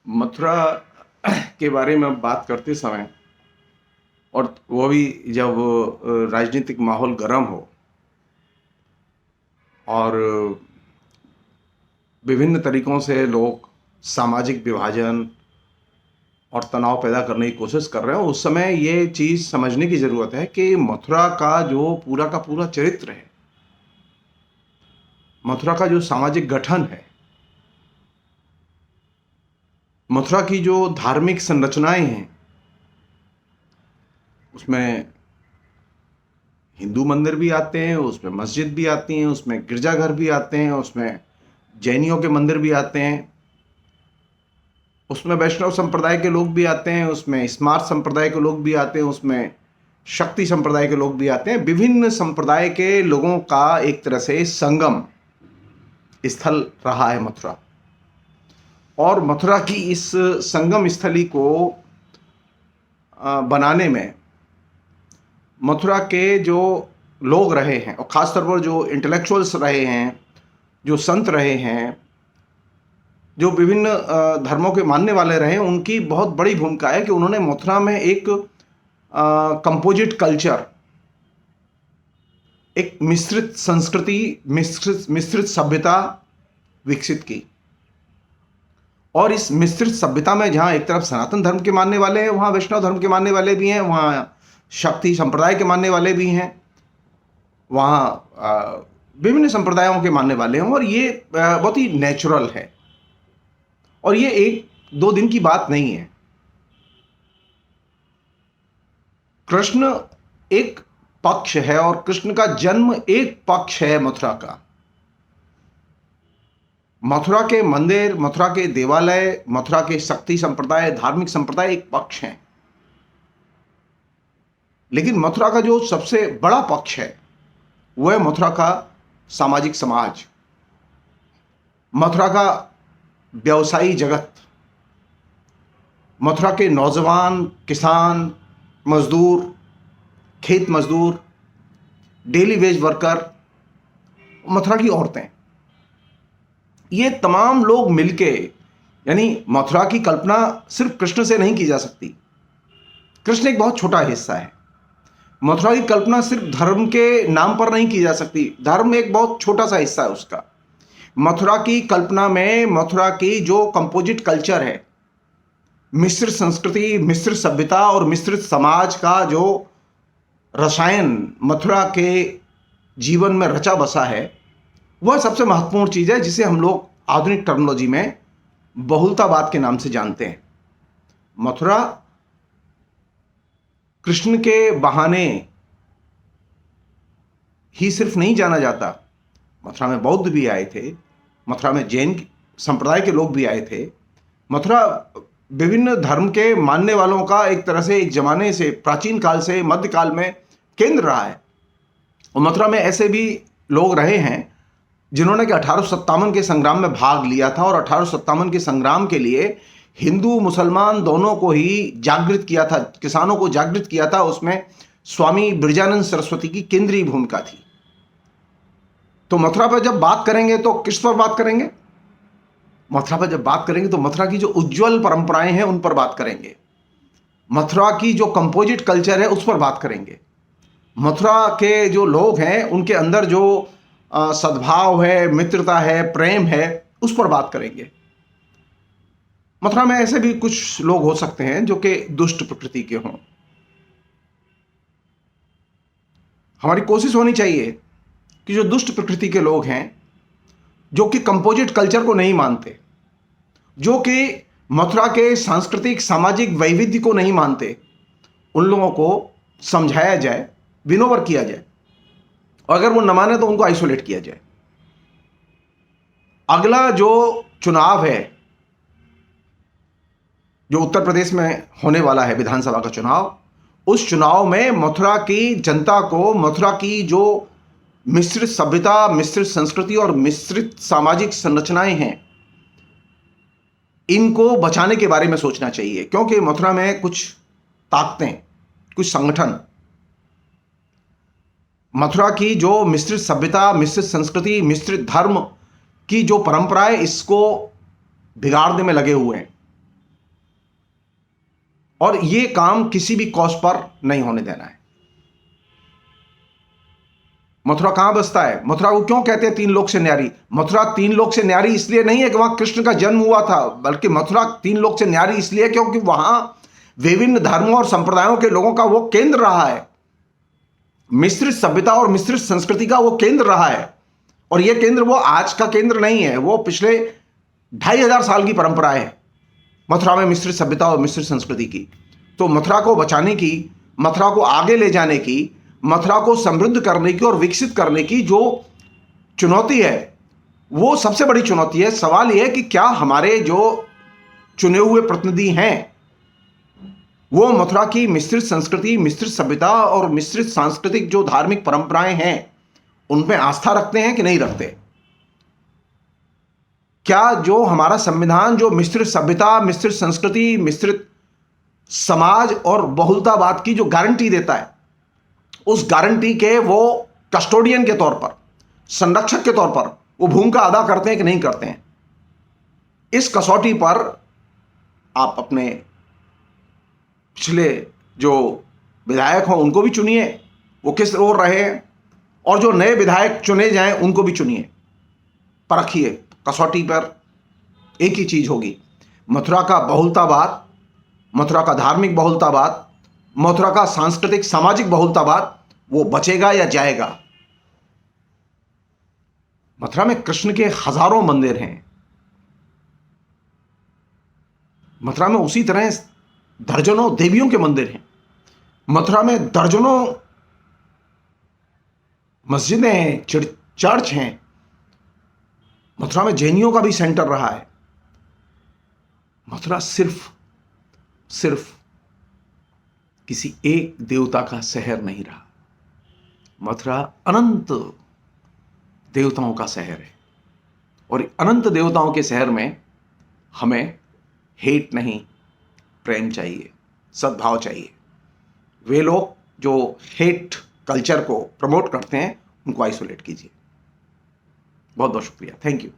मथुरा के बारे में बात करते समय और वो भी जब राजनीतिक माहौल गर्म हो और विभिन्न तरीकों से लोग सामाजिक विभाजन और तनाव पैदा करने की कोशिश कर रहे हैं, उस समय ये चीज़ समझने की ज़रूरत है कि मथुरा का जो पूरा का पूरा चरित्र है, मथुरा का जो सामाजिक गठन है, मथुरा की जो धार्मिक संरचनाएं हैं, उसमें हिंदू मंदिर भी आते हैं, उसमें मस्जिद भी आती हैं, उसमें गिरजाघर भी आते हैं, उसमें जैनियों के मंदिर भी आते हैं, उसमें वैष्णव संप्रदाय के लोग भी आते हैं, उसमें स्मार्त संप्रदाय के लोग भी आते हैं, उसमें शक्ति संप्रदाय के लोग भी आते हैं। विभिन्न संप्रदाय के लोगों का एक तरह से संगम स्थल रहा है मथुरा। और मथुरा की इस संगम स्थली को बनाने में मथुरा के जो लोग रहे हैं और ख़ासतौर पर जो इंटेलेक्चुअल्स रहे हैं, जो संत रहे हैं, जो विभिन्न धर्मों के मानने वाले रहे हैं, उनकी बहुत बड़ी भूमिका है कि उन्होंने मथुरा में एक कंपोजिट कल्चर, एक मिश्रित संस्कृति, मिश्रित सभ्यता विकसित की। और इस मिश्रित सभ्यता में जहाँ एक तरफ सनातन धर्म के मानने वाले हैं, वहाँ वैष्णव धर्म के मानने वाले भी हैं, वहाँ शक्ति संप्रदाय के मानने वाले भी हैं, वहाँ विभिन्न संप्रदायों के मानने वाले हैं। और ये बहुत ही नेचुरल है और ये एक दो दिन की बात नहीं है। कृष्ण एक पक्ष है और कृष्ण का जन्म एक पक्ष है मथुरा का। मथुरा के मंदिर, मथुरा के देवालय, मथुरा के शक्ति संप्रदाय, धार्मिक संप्रदाय एक पक्ष हैं, लेकिन मथुरा का जो सबसे बड़ा पक्ष है वह है मथुरा का सामाजिक समाज, मथुरा का व्यवसायी जगत, मथुरा के नौजवान, किसान, मजदूर, खेत मजदूर, डेली वेज वर्कर, मथुरा की औरतें, ये तमाम लोग मिलके, यानी मथुरा की कल्पना सिर्फ कृष्ण से नहीं की जा सकती। कृष्ण एक बहुत छोटा हिस्सा है। मथुरा की कल्पना सिर्फ धर्म के नाम पर नहीं की जा सकती। धर्म एक बहुत छोटा सा हिस्सा है उसका। मथुरा की कल्पना में मथुरा की जो कंपोजिट कल्चर है, मिश्रित संस्कृति, मिश्रित सभ्यता और मिश्रित समाज का जो रसायन मथुरा के जीवन में रचा बसा है, वह सबसे महत्वपूर्ण चीज़ है, जिसे हम लोग आधुनिक टर्मिनोलॉजी में बहुलतावाद के नाम से जानते हैं। मथुरा कृष्ण के बहाने ही सिर्फ नहीं जाना जाता। मथुरा में बौद्ध भी आए थे, मथुरा में जैन संप्रदाय के लोग भी आए थे। मथुरा विभिन्न धर्म के मानने वालों का एक तरह से एक जमाने से, प्राचीन काल से मध्यकाल में केंद्र रहा है। और मथुरा में ऐसे भी लोग रहे हैं जिन्होंने कि 1857 के संग्राम में भाग लिया था और 1857 के संग्राम के लिए हिंदू मुसलमान दोनों को ही जागृत किया था, किसानों को जागृत किया था। उसमें स्वामी ब्रजानंद सरस्वती की केंद्रीय भूमिका थी। तो मथुरा पर जब बात करेंगे तो किस पर बात करेंगे? मथुरा पर जब बात करेंगे तो मथुरा की जो उज्जवल परंपराएं हैं उन पर बात करेंगे। मथुरा की जो कंपोजिट कल्चर है उस पर बात करेंगे। मथुरा के जो लोग हैं उनके अंदर जो सद्भाव है, मित्रता है, प्रेम है, उस पर बात करेंगे। मथुरा में ऐसे भी कुछ लोग हो सकते हैं जो कि दुष्ट प्रकृति के हों। हमारी कोशिश होनी चाहिए कि जो दुष्ट प्रकृति के लोग हैं, जो कि कंपोजिट कल्चर को नहीं मानते, जो कि मथुरा के सांस्कृतिक सामाजिक वैविध्य को नहीं मानते, उन लोगों को समझाया जाए, विनोवर किया जाए, और अगर वो न माने तो उनको आइसोलेट किया जाए। अगला जो चुनाव है, जो उत्तर प्रदेश में होने वाला है विधानसभा का चुनाव, उस चुनाव में मथुरा की जनता को मथुरा की जो मिश्रित सभ्यता, मिश्रित संस्कृति और मिश्रित सामाजिक संरचनाएं हैं, इनको बचाने के बारे में सोचना चाहिए। क्योंकि मथुरा में कुछ ताकतें, कुछ संगठन मथुरा की जो मिश्रित सभ्यता, मिश्रित संस्कृति, मिश्रित धर्म की जो परंपरा है, इसको बिगाड़ने में लगे हुए हैं। और ये काम किसी भी कॉस्ट पर नहीं होने देना है। मथुरा कहां बसता है? मथुरा को क्यों कहते हैं तीन लोक से न्यारी? मथुरा तीन लोक से न्यारी इसलिए नहीं है कि वहां कृष्ण का जन्म हुआ था, बल्कि मथुरा तीन लोक से न्यारी इसलिए क्योंकि वहां विभिन्न धर्मों और संप्रदायों के लोगों का वो केंद्र रहा है। मिश्रित सभ्यता और मिश्रित संस्कृति का वो केंद्र रहा है। और ये केंद्र वो आज का केंद्र नहीं है, वो पिछले 2500 साल की परंपरा है मथुरा में मिश्रित सभ्यता और मिश्रित संस्कृति की। तो मथुरा को बचाने की, मथुरा को आगे ले जाने की, मथुरा को समृद्ध करने की और विकसित करने की जो चुनौती है, वो सबसे बड़ी चुनौती है। सवाल यह है कि क्या हमारे जो चुने हुए प्रतिनिधि हैं वो मथुरा की मिश्रित संस्कृति, मिश्रित सभ्यता और मिश्रित सांस्कृतिक जो धार्मिक परंपराएं हैं उनमें आस्था रखते हैं कि नहीं रखते? क्या जो हमारा संविधान जो मिश्रित सभ्यता, मिश्रित संस्कृति, मिश्रित समाज और बहुलतावाद की जो गारंटी देता है, उस गारंटी के वो कस्टोडियन के तौर पर, संरक्षक के तौर पर वो भूमिका अदा करते हैं कि नहीं करते हैं? इस कसौटी पर आप अपने पिछले जो विधायक हों उनको भी चुनिए, वो किस ओर रहे हैं, और जो नए विधायक चुने जाएं उनको भी चुनिए, परखिए। कसौटी पर एक ही चीज होगी, मथुरा का बहुलतावाद, मथुरा का धार्मिक बहुलतावाद, मथुरा का सांस्कृतिक सामाजिक बहुलतावाद, वो बचेगा या जाएगा। मथुरा में कृष्ण के हजारों मंदिर हैं। मथुरा में उसी तरह दर्जनों देवियों के मंदिर हैं। मथुरा में दर्जनों मस्जिदें हैं, चर्च हैं। मथुरा में जैनियों का भी सेंटर रहा है। मथुरा सिर्फ किसी एक देवता का शहर नहीं रहा। मथुरा अनंत देवताओं का शहर है, और अनंत देवताओं के शहर में हमें हेट नहीं, प्रेम चाहिए, सद्भाव चाहिए। वे लोग जो हेट कल्चर को प्रमोट करते हैं उनको आइसोलेट कीजिए। बहुत बहुत शुक्रिया। Thank you.